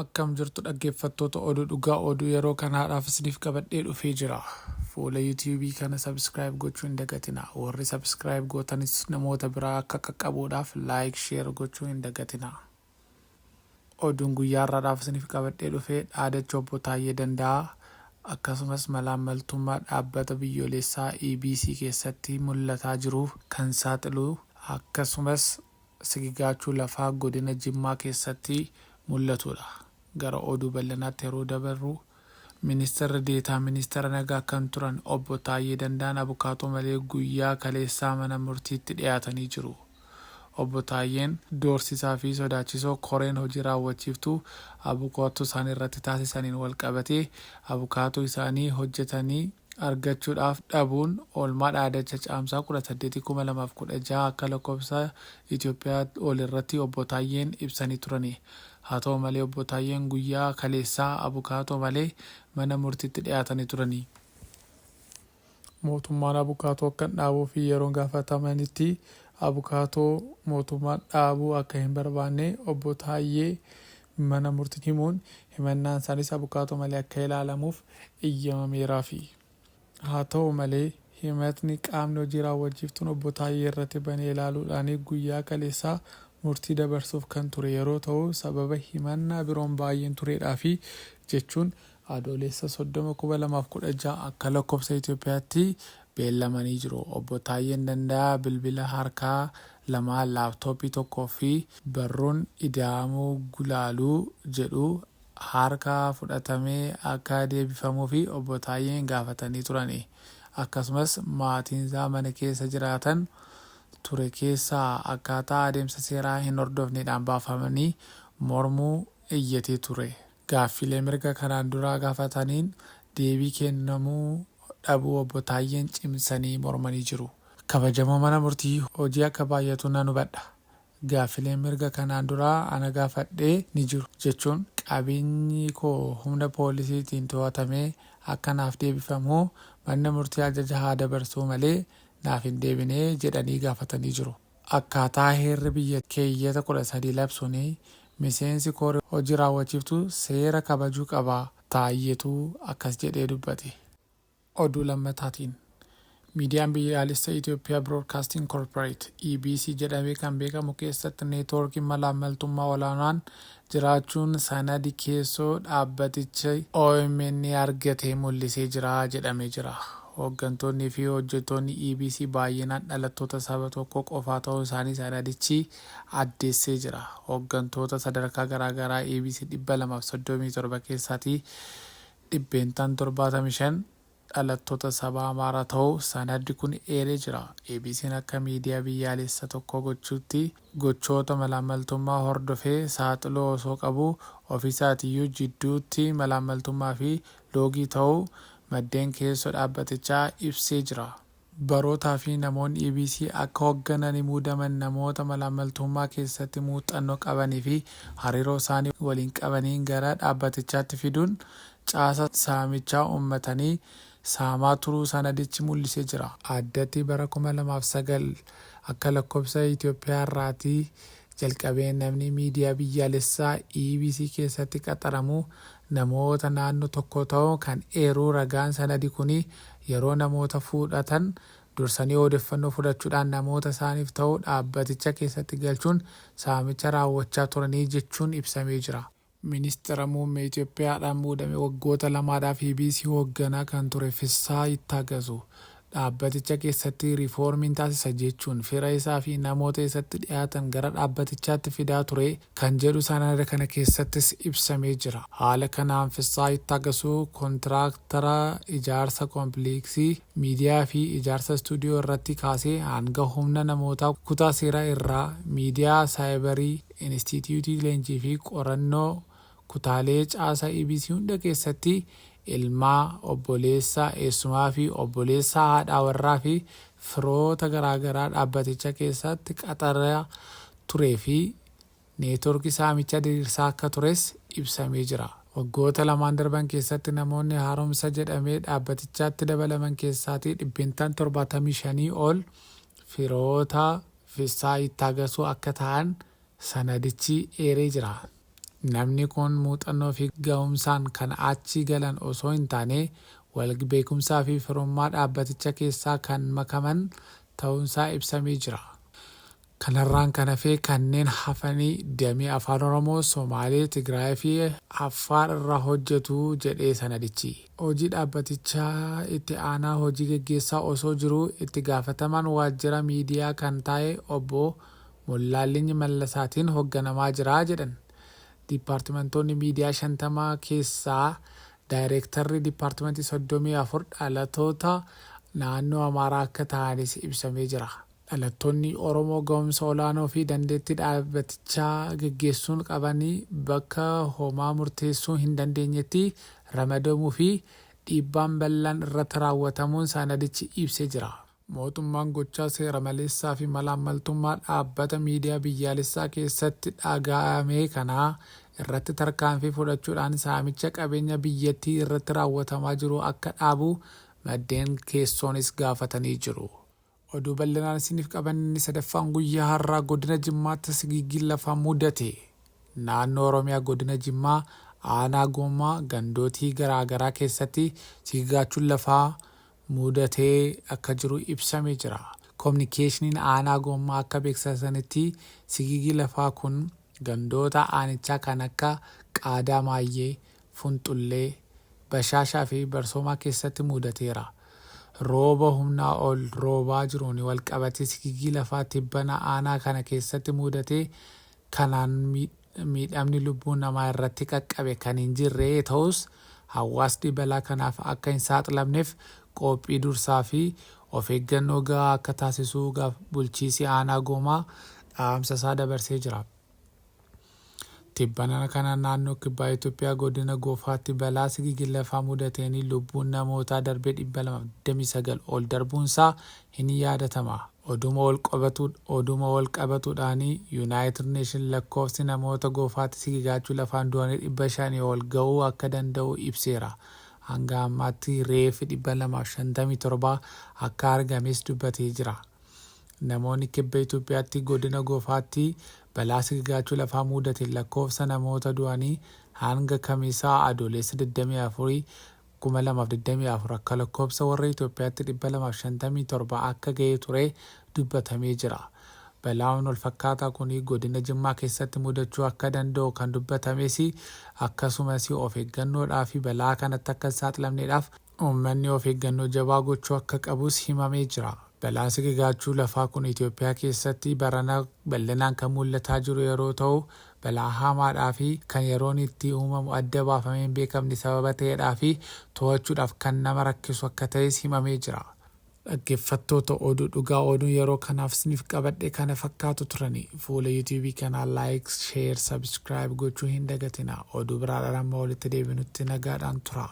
Akkam jirtu dhaggeeffattoota oduu dhugaa oduu yeroo kanaadhaaf isiniif qabadhee dhufee jira. Fuula YouTube kana subscribe gochuu hin dagatina. Warri subscribe gootanis namoota biraa akka qaqqabuudhaaf like share gochuu hin dagatina. Oduun guyyaa har'aadhaaf isiniif qabadhee dhufee dhaadachoo obbo Taayyee Danda'aa akkasumas malaammaltummaa dhaabbata biyyoolessaa EBC keessatti mul'ataa jiru kan saaxilu akkasumas sigigaachuu lafaa godina Jimmaa keessatti mul'atudha. Gara oduu bal'inaatti yeroo dabarru ministeerri deetaa ministeera nagaa kan turan obbo Taayyee Danda'aan abukaatoo malee guyyaa kaleessaa mana murtiitti dhiyaatanii jiru. Obbo Taayyeen doorsisaa fi sodaachisoo koreen hojii raawwachiiftuu abukaatoo isaanii irratti taasisaniin wal qabatee abukaatoo isaanii hojjetanii argachuudhaaf dhabuun oolmaa dhaadacha caamsaa 18/2016 akka lakkoofsa Itoophiyaa ol irratti obbo Taayyeen ibsanii turani. Haa ta'u malee obbo Taayyeen guyyaa kaleessaa abukaatoo malee mana murtiitti dhiyaatanii turani. Mootummaan abukaatoo akka dhaabuu fi yeroo gaafatamanitti abukaatoo mootummaan dhaabuu akka hin barbaanne obbo Taayyee mana murtiitti himuun himannaan isaaniis abukaatoo malee akka ilaalamuuf eeyyamameeraafi. Haa ta'u malee himatni qaamni hojii raawwachiiftuun obbo Taayyee irratti banee ilaaluudhaan guyyaa kaleessaa murtii dabarsuuf kan ture yeroo ta'u sababa himannaa biroon baay'een tureedhaafi jechuun adoolessa 30/2016 akka lakkoofsa Itoophiyaatti beellamanii jiru. Obbo Taayyeen Danda'aa bilbila harkaa 2 laaptooppii 1 fi barruun ida'amuu gulaaluu jedhu harkaa fudhatamee akka deebifamuu fi obbo Taayyeen gaafatanii turani. Akkasumas maatiin isaa mana keessa jiraatan ture keessaa akkaataa adeemsa seeraa hin hordofneedhaan baafamanii mormuu iyyatee ture. Gaaffilee mirga kanaan duraa gaafataniin deebii kennamuu dhabuu obbo Taayyeen cimsanii mormanii jiru. Kabajamoo mana murtii hojii akka baay'atu nan hubadha. Gaaffileen mirga kanaan duraa ana gaafadhee ni jiru jechuun qabeenyi koo humna poolisiitiin to'atamee akka naaf deebifamu manni murtii ajaja haa dabarsuu malee naaf hin deebine jedhanii gaafatanii jiru. Akkaataa heerri biyya keeyyata 13 labsuun miseensi koree hojii raawwachiiftuu seera kabajuu qaba. Taayyeetu akkas jedhee dubbate. Oduu lammataatiin miidiyaan biyyaalessa Itoophiyaa Broadcasting Corporate EBC jedhamee kan beekamu keessatti neetwoorkiin malaammaltummaa olaanaan jiraachuun sanadi keessoo dhaabbaticha OMN argatee mul'isee jira jedhamee jira. Hooggantoonni fi hojjettoonni EBC baay'inaan dhalattoota saba tokko qofaa ta'uu isaanii sanadichi addeessee jira. Hooggantoota sadarkaa garaagaraa EBC 237 keessatti 75 dhalattoota saba Amaaraa ta'uu sanaddi kun eeree jira. EBC'n akka miidiyaa biyyaalessa tokko gochuutti gochoota malaammaltummaa hordofee saaxiluu osoo qabu ofiisaatiyyuu jidduutti malaammaltummaa fi loogii ta'uu maddeen keessoo dhaabbatichaa ibsee jira. Barootaa fi namoonni EBC akka hooggananii muudaman namoota malaammaltummaa keessatti muuxannoo qabanii fi hariiroo isaanii waliin qabaniin gara dhaabbatichaatti fiduun caasa saamichaa uummatanii saamaa turuu sanadichi mul'isee jira. Addatti bara 2009 akka lakkoofsa Itoophiyaa irraatii jalqabee namni miidiyaa biyyaalessaa EBC keessatti qaxaramu namoota naannoo tokko ta'uu kan eeruu ragaan sanadi kun yeroo namoota fudhatan dursanii odeeffannoo fudhachuudhaan namoota isaaniif ta'uu dhaabbaticha keessatti galchuun saamicha raawwachaa turanii jechuun ibsamee jira. Ministeera muummee Itoophiyaadhaan muudame waggoota 2dhaaf EBC hoogganaa kan ture Fissaa Ittaagazuu dhaabbaticha keessatti riifoormiin taasisa jechuun fira isaa fi namoota isatti dhiyaatan gara dhaabbatichaatti fidaa ture kan jedhu sanada kana keessattis ibsamee jira. Haala kanaan Fissaa Ittaagazuu kontiraaktara ijaarsa koompiliksii miidiyaa fi ijaarsa istuudiyoo irratti kaasee hanga humna namoota kutaa seeraa irraa miidiyaa saayibarii Inistituutii leenjii fi qorannoo kutaalee caasaa EBC hunda keessatti ilmaa, obboleessa, eessumaa fi obboleessa haadha warraa fi firoota garaagaraa dhaabbaticha keessatti qaxaraa turee fi neetwoorkii saamicha diriirsaa akka tures ibsamee jira. Waggoota 2 darban keessatti namoonni haaromsa jedhamee dhaabbatichaatti dabalaman keessaatii 75 ol firoota Fissaa Ittaagazuu akka ta'an sanadichi eeree jira. Namni kun muuxannoo fi ga'umsaan kan achi galan osoo hin taane wal beekumsaa fi firummaa dhaabbaticha keessaa kan makaman ta'uunsaa ibsamee jira. Kanarraan kan hafe kanneen hafanii damee afaan Oromoo, Somaalee, Tigraay fi Affaar irraa hojjetu jedhee sanadichi. Hojii dhaabbatichaa itti aanaa hojii gaggeessaa osoo jiruu itti gaafatamaan waajjira miidiyaa kan ta'e obbo Mollaallee Mallasaatiin hoogganamaa jira jedhan. Dipaartimentoonni miidiyaa 50 keessaa daayireektarri dipaartimentii 34 dhalatoota naannoo Amaaraa akka ta'anis ibsamee jira. Dhalattoonni Oromoo ga'umsa olaanoo fi dandeettii dhaabbatichaa gaggeessuun qabanii bakka homaa murteessuu hin dandeenyetti ramadamuu fi dhiibbaan bal'aan irratti raawwatamuun sanadichi ibsee jira. Mootummaan gochaa seera maleessaa fi malaammaltummaa dhaabbata miidiyaa biyyaalessaa keessatti dhaga'ame kanaa irratti tarkaanfii fudhachuudhaan saamicha qabeenya biyyattii irratti raawwatamaa jiru akka dhaabu maddeen keessoonis gaafatanii jiru. Oduu bal'inaan isiniif qabanni sadaffaan guyyaa har'aa godina Jimmaatti sigigiin lafaa mudate. Naannoo Oromiyaa godina Jimmaa aanaa Gommaa gandootii garaagaraa keessatti sigigaachuun lafaa mudatee akka jiru ibsamee jira. Kominikeeshiniin aanaa Gommaa akka beeksisanitti sigigii lafaa kun gandoota aanichaa kan akka Qaadaa Maayyee, Funxullee, Bashaashaa fi Barsoomaa keessatti mudateera. Rooba humnaa ol roobaa jiruun wal qabatee sigigii lafaa tibbana aanaa kana keessatti mudate kanaan miidhamni lubbuu namaa irratti qaqqabe kan hin jirre ta'us hawaasni balaa kanaaf akka hin saaxilamneef qophii dursaa fi of eeggannoo gahaa akka taasisuu bulchiinsi aanaa Gommaa dhaamsa isaa dabarsee jira. Tibbana kana naannoo kibbaa Itoophiyaa godina Goofaatti balaa sigigii lafaa mudateen lubbuun namootaa darbee 229 ol darbuunsaa hin yaadatama. Oduma wal qabatuudhaan Yuunaayitid Neeshin lakkoofsi namoota Goofaatti sigigaachuu lafaan du'anii 500 ol ga'uu akka danda'u ibseera. Hanga ammaatti reeffi 257 akka argames dubbatee jira. Namoonni kibba Itoophiyaatti godina Goofaatti balaa sigigaachuu lafaa mudateen lakkoofsa namoota du'anii hanga kamisaa adoolessa 24 2024 akka lakkoofsa warra Itoophiyaatti 257 akka ga'ee ture dubbatamee jira. Balaan wal fakkaataa kun godina Jimmaa keessatti mudachuu akka danda'u kan dubbatames akkasumas of eeggannoodhaa fi balaa kanatti akka hin saaxilamneedhaaf uummanni of eeggannoo jabaa gochuu akka qabus himamee jira. Balaan sigigaachuu lafaa kun Itoophiyaa keessatti barana bal'inaan kan mul'ataa jiru yeroo ta'u balaa hamaadhaa fi kan yeroon itti uumamu adda baafamee hin beekamne sababa ta'eedhaa fi to'achuudhaaf kan nama rakkisu akka ta'es himamee jira. Dhaggeeffattoota oduu dhugaa oduun yeroo kanaaf isiniif qabadhe kana fakkaatu turani. Fuula YouTube kanaa like, share, subscribe gochuu hin dagatina. Oduu biraadhaan amma walitti deebinutti nagaadhaan tura.